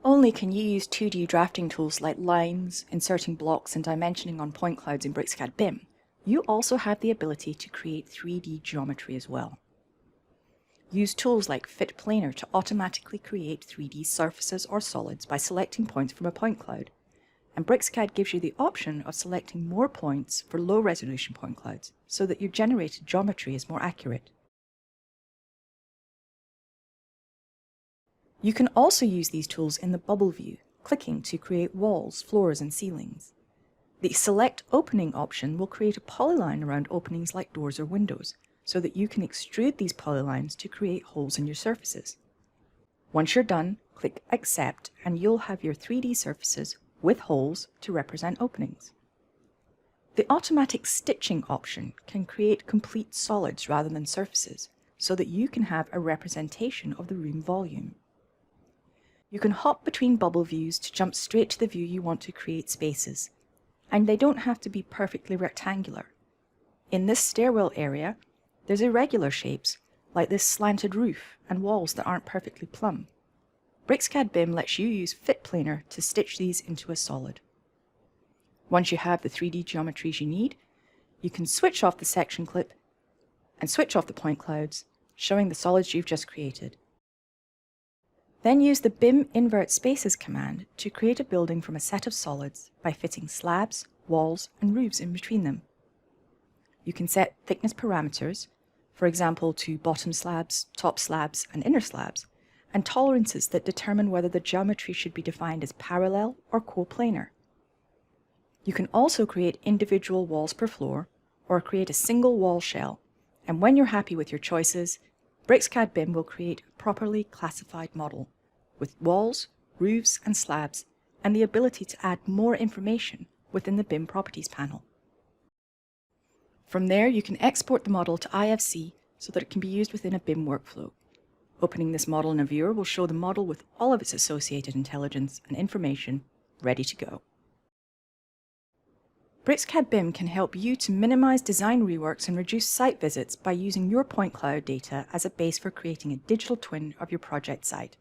only can you use 2D drafting tools like lines, inserting blocks and dimensioning on point clouds in BricsCAD BIM, you also have the ability to create 3D geometry as well. Use tools like Fit Planar to automatically create 3D surfaces or solids by selecting points from a point cloud, and BricsCAD gives you the option of selecting more points for low-resolution point clouds so that your generated geometry is more accurate. You can also use these tools in the bubble view, clicking to create walls, floors, and ceilings. The Select Opening option will create a polyline around openings like doors or windows, so that you can extrude these polylines to create holes in your surfaces. Once you're done, click Accept and you'll have your 3D surfaces with holes to represent openings. The Automatic Stitching option can create complete solids rather than surfaces, so that you can have a representation of the room volume. You can hop between bubble views to jump straight to the view you want to create spaces, and they don't have to be perfectly rectangular. In this stairwell area, there's irregular shapes, like this slanted roof and walls that aren't perfectly plumb. BricsCAD BIM lets you use Fit Planar to stitch these into a solid. Once you have the 3D geometries you need, you can switch off the section clip and switch off the point clouds, showing the solids you've just created. Then use the BIM Invert Spaces command to create a building from a set of solids by fitting slabs, walls, and roofs in between them. You can set thickness parameters, for example to bottom slabs, top slabs, and inner slabs, and tolerances that determine whether the geometry should be defined as parallel or coplanar. You can also create individual walls per floor, or create a single wall shell, and when you're happy with your choices, BricsCAD BIM will create a properly classified model with walls, roofs, and slabs, and the ability to add more information within the BIM Properties panel. From there, you can export the model to IFC so that it can be used within a BIM workflow. Opening this model in a viewer will show the model with all of its associated intelligence and information ready to go. BricsCAD BIM can help you to minimize design reworks and reduce site visits by using your point cloud data as a base for creating a digital twin of your project site.